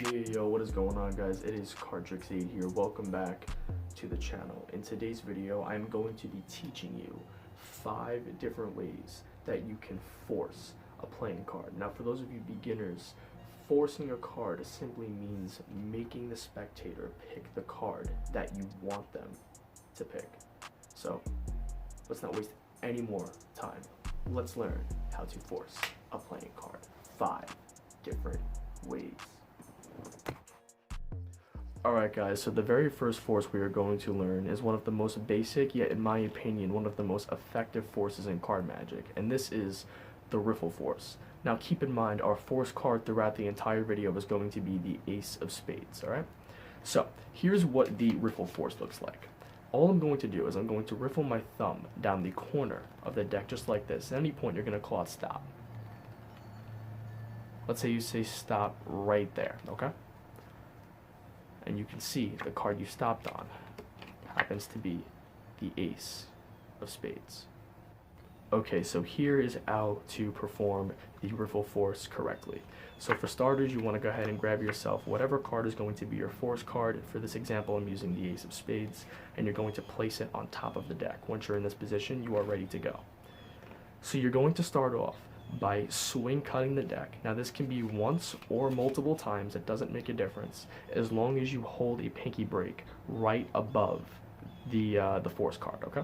Yo, what is going on, guys? It is Cardtrix 8 here. Welcome back to the channel. In today's video, I'm going to be teaching you 5 different ways that you can force a playing card. Now, for those of you beginners, forcing a card simply means making the spectator pick the card that you want them to pick. So, let's not waste any more time. Let's learn how to force a playing card. 5 different ways. Alright guys, so the very first force we are going to learn is one of the most basic, yet in my opinion, one of the most effective forces in card magic, and this is the riffle force. Now keep in mind, our force card throughout the entire video is going to be the Ace of Spades, alright? So, here's what the riffle force looks like. All I'm going to do is I'm going to riffle my thumb down the corner of the deck just like this. At any point you're going to call out stop. Let's say you say stop right there, okay? And you can see the card you stopped on happens to be the Ace of Spades. Okay, so here is how to perform the riffle force correctly. So for starters, you want to go ahead and grab yourself whatever card is going to be your force card. For this example, I'm using the Ace of Spades, and you're going to place it on top of the deck. Once you're in this position, you are ready to go. So you're going to start off by swing cutting the deck. Now this can be once or multiple times, it doesn't make a difference, as long as you hold a pinky break right above the force card, okay?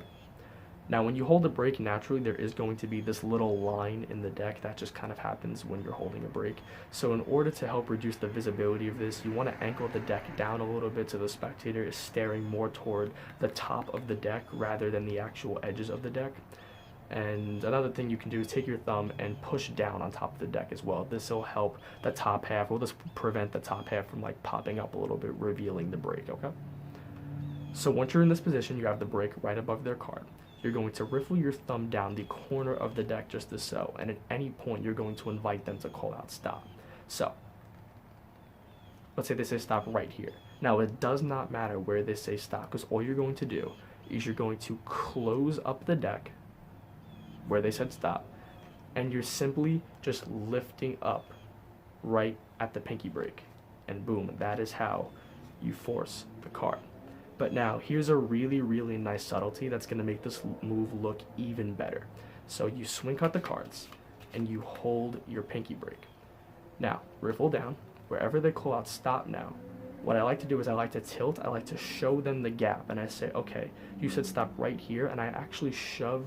Now when you hold a break, naturally there is going to be this little line in the deck that just kind of happens when you're holding a break. So in order to help reduce the visibility of this, you want to angle the deck down a little bit so the spectator is staring more toward the top of the deck rather than the actual edges of the deck. And another thing you can do is take your thumb and push down on top of the deck as well. This will help the top half, or this prevent the top half from like popping up a little bit, revealing the break, okay? So once you're in this position, you have the break right above their card. You're going to riffle your thumb down the corner of the deck just as so, and at any point you're going to invite them to call out stop. So, let's say they say stop right here. Now it does not matter where they say stop, because all you're going to do is you're going to close up the deck where they said stop, and you're simply just lifting up right at the pinky break, and boom, that is how you force the card. But now here's a really nice subtlety that's going to make this move look even better. So you swing cut the cards and you hold your pinky break. Now riffle down wherever they call out stop. Now what I like to do is I like to tilt, I like to show them the gap, and I say, okay, you said stop right here, and I actually shove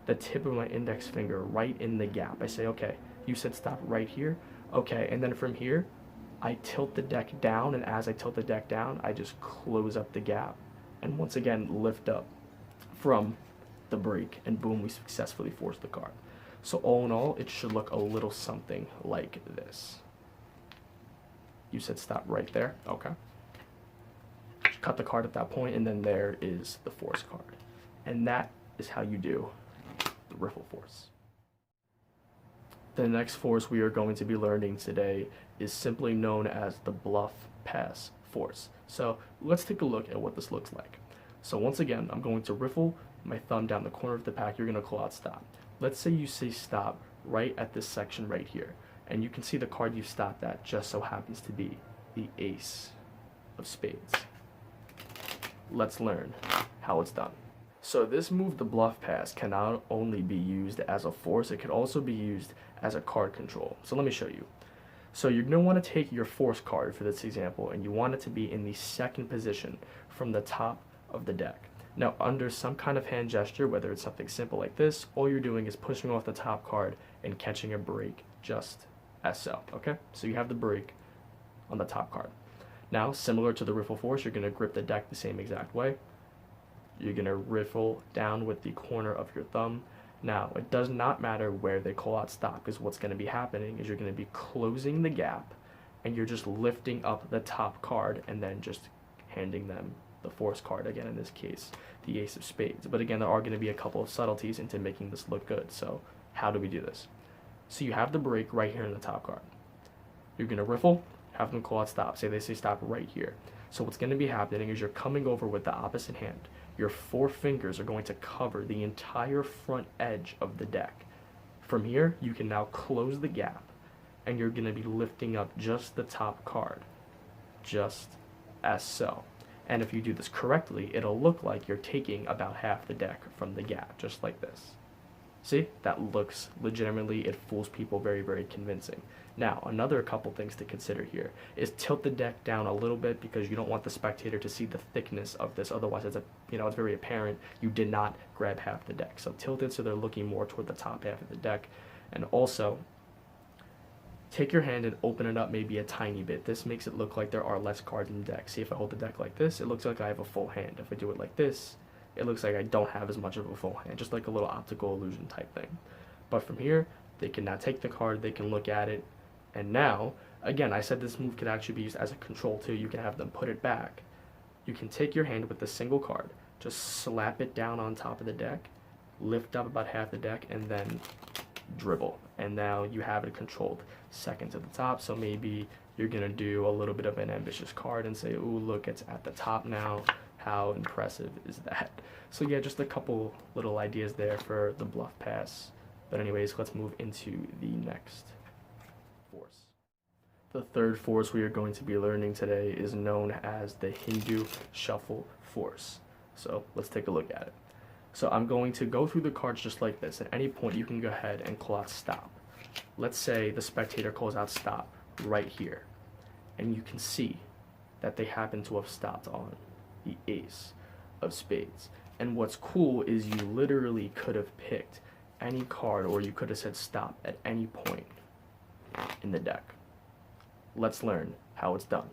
the tip of my index finger right in the gap. I say, okay, you said stop right here, okay, and then from here I tilt the deck down, and as I tilt the deck down, I just close up the gap and once again lift up from the break, and boom, we successfully force the card. So all in all, it should look a little something like this. You said stop right there, okay. Cut the card at that point, and then there is the force card. And that is how you do the riffle force. The next force we are going to be learning today is simply known as the bluff pass force. So let's take a look at what this looks like. So once again, I'm going to riffle my thumb down the corner of the pack. You're going to call out stop. Let's say you say stop right at this section right here, and you can see the card you stopped at just so happens to be the Ace of Spades. Let's learn how it's done. So this move, the bluff pass, can not only be used as a force, it could also be used as a card control. So let me show you. So you're going to want to take your force card for this example, and you want it to be in the second position from the top of the deck. Now under some kind of hand gesture, whether it's something simple like this, all you're doing is pushing off the top card and catching a break just as so, okay? So you have the break on the top card. Now, similar to the riffle force, you're going to grip the deck the same exact way. You're going to riffle down with the corner of your thumb. Now, it does not matter where they call out stop, because what's going to be happening is you're going to be closing the gap, and you're just lifting up the top card and then just handing them the force card, again in this case, the Ace of Spades. But again, there are going to be a couple of subtleties into making this look good. So how do we do this? So you have the break right here in the top card. You're going to riffle, have them call out stop. Say they say stop right here. So what's going to be happening is you're coming over with the opposite hand. Your 4 fingers are going to cover the entire front edge of the deck. From here, you can now close the gap and you're going to be lifting up just the top card, just as so. And if you do this correctly, it'll look like you're taking about half the deck from the gap, just like this. See, that looks legitimately, it fools people very, very convincing. Now, another couple things to consider here is tilt the deck down a little bit, because you don't want the spectator to see the thickness of this. Otherwise, it's it's very apparent you did not grab half the deck. So tilt it so they're looking more toward the top half of the deck. And also, take your hand and open it up maybe a tiny bit. This makes it look like there are less cards in the deck. See, if I hold the deck like this, it looks like I have a full hand. If I do it like this, it looks like I don't have as much of a full hand, just like a little optical illusion type thing. But from here, they can now take the card, they can look at it, and now, again, I said this move could actually be used as a control too. You can have them put it back. You can take your hand with a single card, just slap it down on top of the deck, lift up about half the deck, and then dribble. And now you have it controlled second to the top. So maybe you're gonna do a little bit of an ambitious card and say, ooh, look, it's at the top now. How impressive is that? So yeah, just a couple little ideas there for the bluff pass. But anyways, let's move into the next force. The third force we are going to be learning today is known as the Hindu shuffle force. So let's take a look at it. So I'm going to go through the cards just like this. At any point, you can go ahead and call out stop. Let's say the spectator calls out stop right here, and you can see that they happen to have stopped on the ace of spades. And what's cool is you literally could have picked any card, or you could have said stop at any point in the deck. Let's learn how it's done.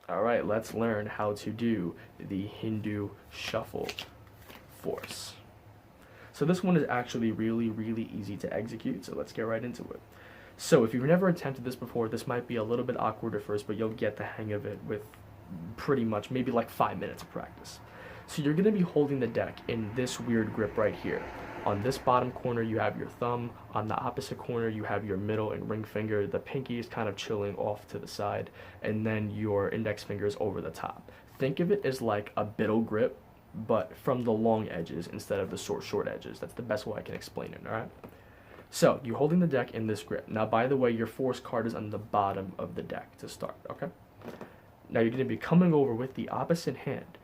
Alright, let's learn how to do the Hindu shuffle force. So this one is actually really, really easy to execute, so let's get right into it. So if you've never attempted this before, this might be a little bit awkward at first, but you'll get the hang of it with pretty much maybe like 5 minutes of practice. So you're going to be holding the deck in this weird grip right here. On this bottom corner, you have your thumb. On the opposite corner, you have your middle and ring finger. The pinky is kind of chilling off to the side, and then your index finger is over the top. Think of it as like a biddle grip, but from the long edges instead of the short edges. That's the best way I can explain it, all right? So you're holding the deck in this grip. Now, by the way, your force card is on the bottom of the deck to start, okay? Now you're going to be coming over with the opposite hand,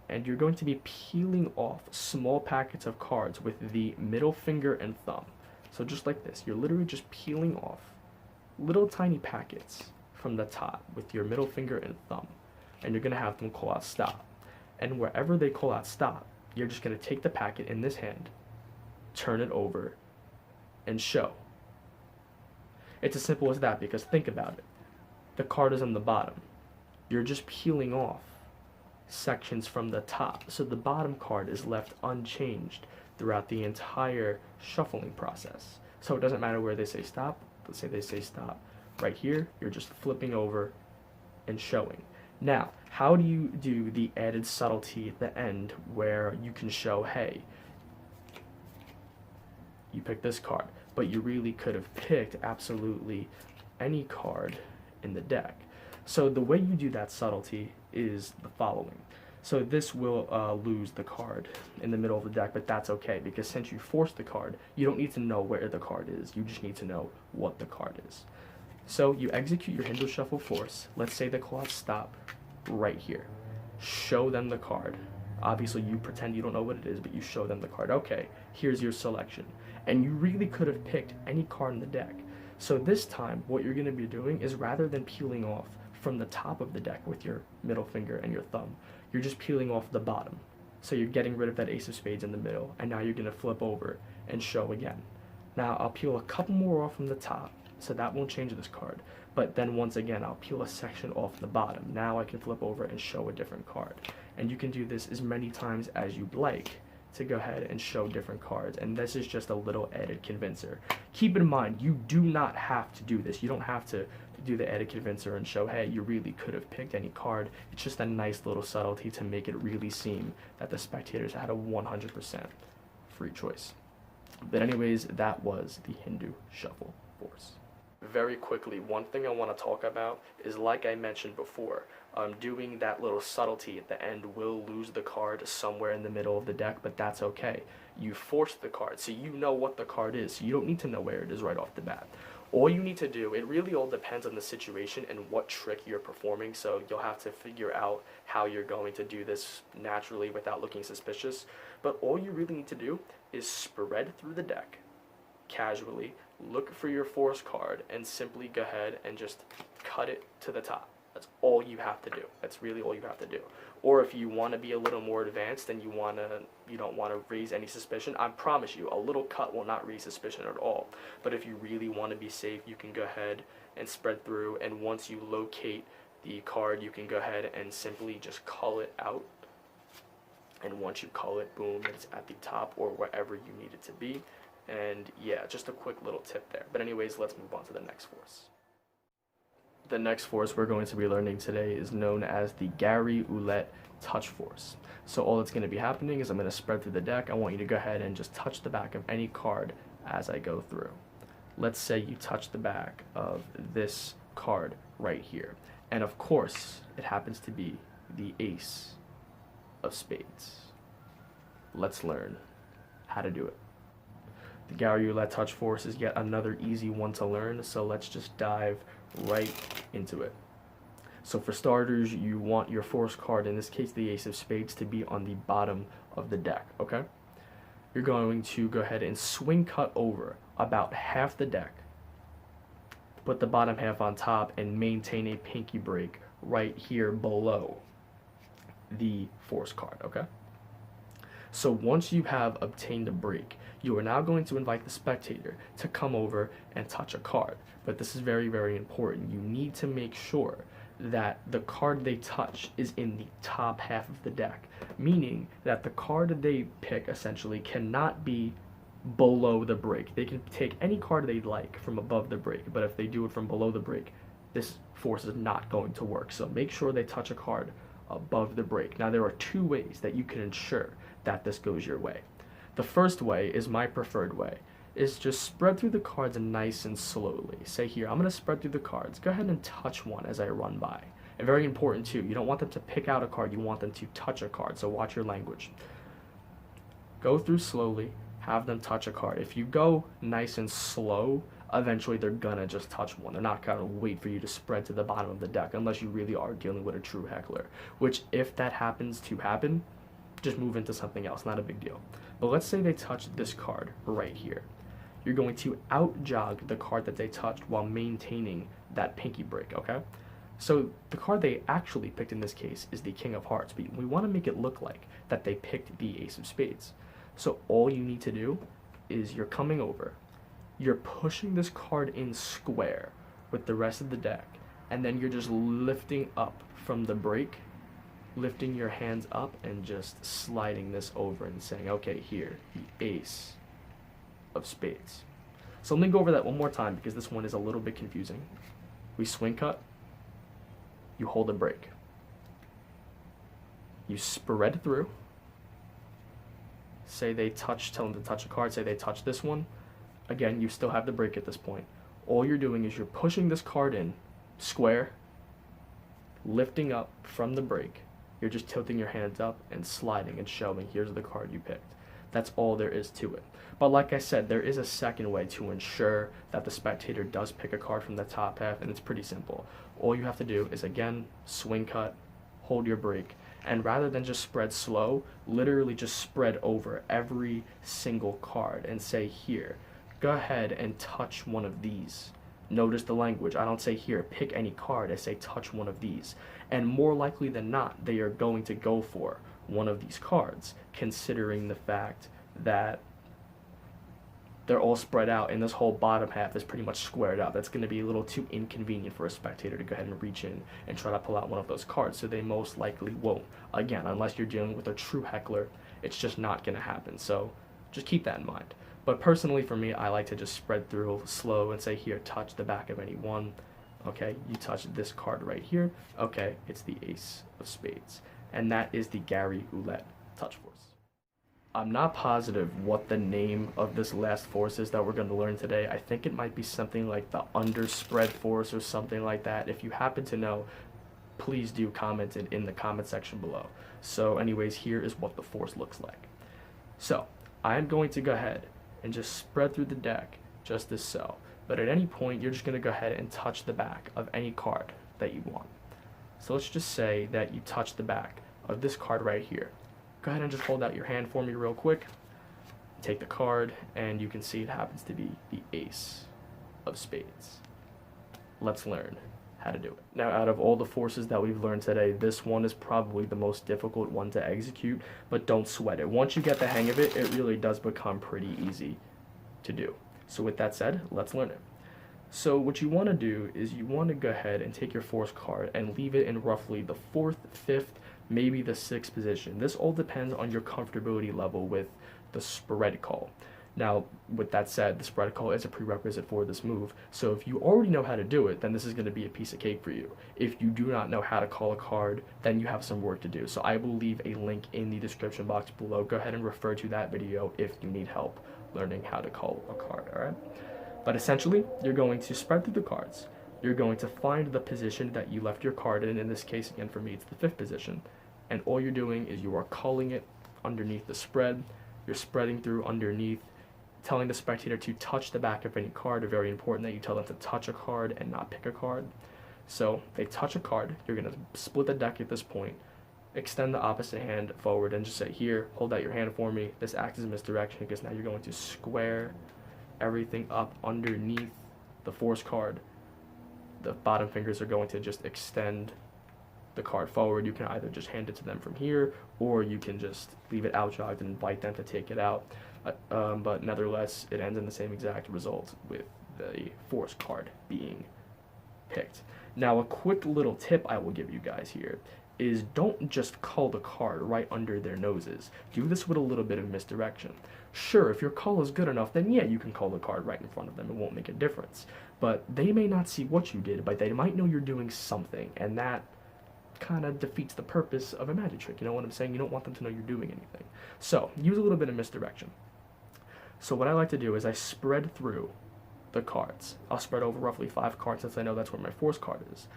and you're going to be peeling off small packets of cards with the middle finger and thumb. So just like this, you're literally just peeling off little tiny packets from the top with your middle finger and thumb, and you're going to have them call out stop. And wherever they call out stop, you're just going to take the packet in this hand, turn it over, and show. It's as simple as that, because think about it. The card is on the bottom. You're just peeling off sections from the top, so the bottom card is left unchanged throughout the entire shuffling process. So it doesn't matter where they say stop. Let's say they say stop right here, you're just flipping over and showing. Now, how do you do the added subtlety at the end where you can show, hey, you picked this card, but you really could have picked absolutely any card in the deck? So the way you do that subtlety is the following. So this will lose the card in the middle of the deck, but that's okay, because since you forced the card, you don't need to know where the card is. You just need to know what the card is. So you execute your Hindu shuffle force. Let's say they call out stop right here. Show them the card. Obviously, you pretend you don't know what it is, but you show them the card. Okay, here's your selection. And you really could have picked any card in the deck. So this time, what you're going to be doing is, rather than peeling off from the top of the deck with your middle finger and your thumb, you're just peeling off the bottom. So you're getting rid of that ace of spades in the middle, and now you're going to flip over and show again. Now I'll peel a couple more off from the top, so that won't change this card. But then once again, I'll peel a section off the bottom. Now I can flip over and show a different card. And you can do this as many times as you'd like to go ahead and show different cards. And this is just a little added convincer. Keep in mind, you do not have to do this. You don't have to do the added convincer and show, hey, you really could have picked any card. It's just a nice little subtlety to make it really seem that the spectators had a 100% free choice. But anyways, that was the Hindu shuffle force. Very quickly, one thing I want to talk about is, like I mentioned before, doing that little subtlety at the end will lose the card somewhere in the middle of the deck, but that's okay. You forced the card, so you know what the card is, so you don't need to know where it is right off the bat. All you need to do, it really all depends on the situation and what trick you're performing, so you'll have to figure out how you're going to do this naturally without looking suspicious. But all you really need to do is spread through the deck casually, look for your force card, and simply go ahead and just cut it to the top. That's all you have to do. That's really all you have to do. Or if you want to be a little more advanced and you don't want to raise any suspicion, I promise you, a little cut will not raise suspicion at all. But if you really want to be safe, you can go ahead and spread through, and once you locate the card, you can go ahead and simply just cull it out. And once you cull it, boom, it's at the top or wherever you need it to be. And yeah, just a quick little tip there. But anyways, let's move on to the next force. The next force we're going to be learning today is known as the Gary Ouellette touch force. So all that's going to be happening is I'm going to spread through the deck. I want you to go ahead and just touch the back of any card as I go through. Let's say you touch the back of this card right here. And of course, it happens to be the ace of spades. Let's learn how to do it. The Gary Ouellette touch force is yet another easy one to learn, so let's just dive right into it. So for starters, you want your force card, in this case the ace of spades, to be on the bottom of the deck, okay? You're going to go ahead and swing cut over about half the deck, put the bottom half on top, and maintain a pinky break right here below the force card, okay? So once you have obtained a break, you are now going to invite the spectator to come over and touch a card. But this is very, very important. You need to make sure that the card they touch is in the top half of the deck, meaning that the card they pick essentially cannot be below the break. They can take any card they'd like from above the break, but if they do it from below the break, this force is not going to work. So make sure they touch a card above the break. Now there are two ways that you can ensure that this goes your way. The first way is my preferred way, is just spread through the cards nice and slowly. Say here, I'm going to spread through the cards. Go ahead and touch one as I run by. And very important too, you don't want them to pick out a card, you want them to touch a card, so watch your language. Go through slowly, have them touch a card. If you go nice and slow, eventually they're gonna just touch one. They're not gonna wait for you to spread to the bottom of the deck unless you really are dealing with a true heckler, which if that happens to happen, just move into something else, not a big deal. But let's say they touch this card right here. You're going to out jog the card that they touched while maintaining that pinky break, okay? So the card they actually picked in this case is the King of Hearts, but we want to make it look like that they picked the Ace of Spades. So all you need to do is you're coming over, you're pushing this card in square with the rest of the deck, and then you're just lifting up from the break, lifting your hands up and just sliding this over and saying, okay, here, the Ace of Spades. So let me go over that one more time because this one is a little bit confusing. We swing cut, you hold a break, you spread through, say they touch, tell them to touch a card, say they touch this one, again, you still have the break at this point. All you're doing is you're pushing this card in square, lifting up from the break, you're just tilting your hands up and sliding and showing, here's the card you picked. That's all there is to it. But like I said, there is a second way to ensure that the spectator does pick a card from the top half, and it's pretty simple. All you have to do is, again, swing cut, hold your break, and rather than just spread slow, literally just spread over every single card and say, here, go ahead and touch one of these. Notice the language. I don't say here, pick any card. I say touch one of these. And more likely than not, they are going to go for one of these cards, considering the fact that they're all spread out and this whole bottom half is pretty much squared out. That's going to be a little too inconvenient for a spectator to go ahead and reach in and try to pull out one of those cards, so they most likely won't. Again, unless you're dealing with a true heckler, it's just not going to happen. So just keep that in mind. But personally for me, I like to just spread through slow and say, here, touch the back of any one. Okay, you touch this card right here. Okay, it's the Ace of Spades. And that is the Gary Ouellette touch force. I'm not positive what the name of this last force is that we're going to learn today. I think it might be something like the underspread force or something like that. If you happen to know, please do comment it in the comment section below. So anyways, here is what the force looks like. So I'm going to go ahead and just spread through the deck just as so. But at any point, you're just going to go ahead and touch the back of any card that you want. So let's just say that you touch the back of this card right here. Go ahead and just hold out your hand for me real quick. Take the card, and you can see it happens to be the ace of spades. Let's learn how to do it. Now, out of all the forces that we've learned today, this one is probably the most difficult one to execute, but don't sweat it. Once you get the hang of it, it really does become pretty easy to do. So with that said, let's learn it. So what you want to do is you want to go ahead and take your force card and leave it in roughly the 4th, 5th, maybe the 6th position. This all depends on your comfortability level with the spread call. Now, with that said, the spread call is a prerequisite for this move, so if you already know how to do it, then this is going to be a piece of cake for you. If you do not know how to call a card, then you have some work to do. So I will leave a link in the description box below. Go ahead and refer to that video if you need help learning how to call a card, alright? But essentially, you're going to spread through the cards. You're going to find the position that you left your card in this case, again, for me, it's the 5th position. And all you're doing is you are calling it underneath the spread. You're spreading through underneath, telling the spectator to touch the back of any card. Very important that you tell them to touch a card and not pick a card. So they touch a card. You're going to split the deck at this point, extend the opposite hand forward, and just say, here, hold out your hand for me. This acts as misdirection because now you're going to square everything up underneath the force card. The bottom fingers are going to just extend the card forward. You can either just hand it to them from here, or you can just leave it outjogged and invite them to take it out. But nevertheless, it ends in the same exact result with the force card being picked. Now, a quick little tip I will give you guys here is don't just call the card right under their noses. Do this with a little bit of misdirection. Sure, if your call is good enough, then yeah, you can call the card right in front of them. It won't make a difference. But they may not see what you did, but they might know you're doing something, and that kind of defeats the purpose of a magic trick. You know what I'm saying? You don't want them to know you're doing anything. So, use a little bit of misdirection. So what I like to do is I spread through the cards. I'll spread over roughly 5 cards since I know that's where my force card is.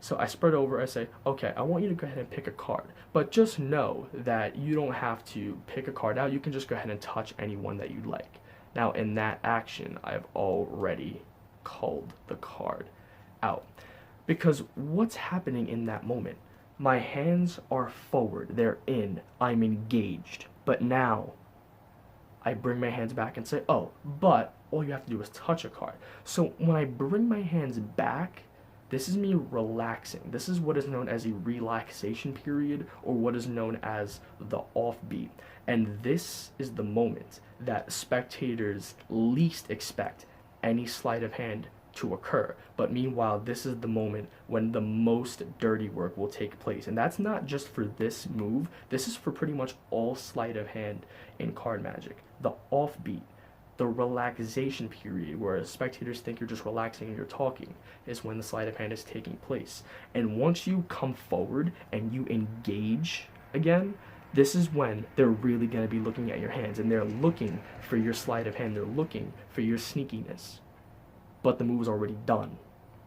So I spread over, I say, okay, I want you to go ahead and pick a card. But just know that you don't have to pick a card out. You can just go ahead and touch any one that you'd like. Now, in that action, I've already called the card out. Because what's happening in that moment? My hands are forward. They're in. I'm engaged. But now, I bring my hands back and say, oh, but all you have to do is touch a card. So when I bring my hands back, this is me relaxing. This is what is known as a relaxation period, or what is known as the offbeat. And this is the moment that spectators least expect any sleight of hand to occur. But meanwhile, this is the moment when the most dirty work will take place. And that's not just for this move. This is for pretty much all sleight of hand in card magic. The offbeat, the relaxation period, where spectators think you're just relaxing and you're talking, is when the sleight of hand is taking place. And once you come forward and you engage again, this is when they're really going to be looking at your hands, and they're looking for your sleight of hand. They're looking for your sneakiness. But the move is already done.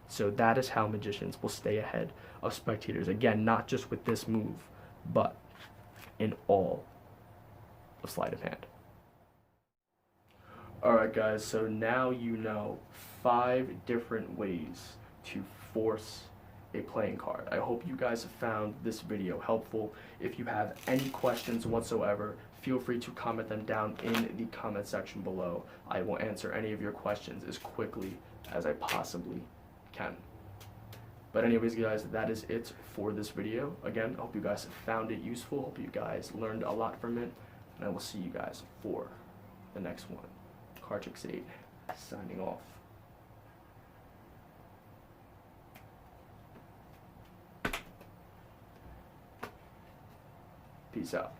So that is how magicians will stay ahead of spectators. Again, not just with this move, but in all of sleight of hand. Alright guys, so now you know 5 different ways to force a playing card. I hope you guys have found this video helpful. If you have any questions whatsoever, feel free to comment them down in the comment section below. I will answer any of your questions as quickly as I possibly can. But anyways guys, that is it for this video. Again, I hope you guys found it useful. Hope you guys learned a lot from it. And I will see you guys for the next one. Cardtrix 8 signing off. Peace out.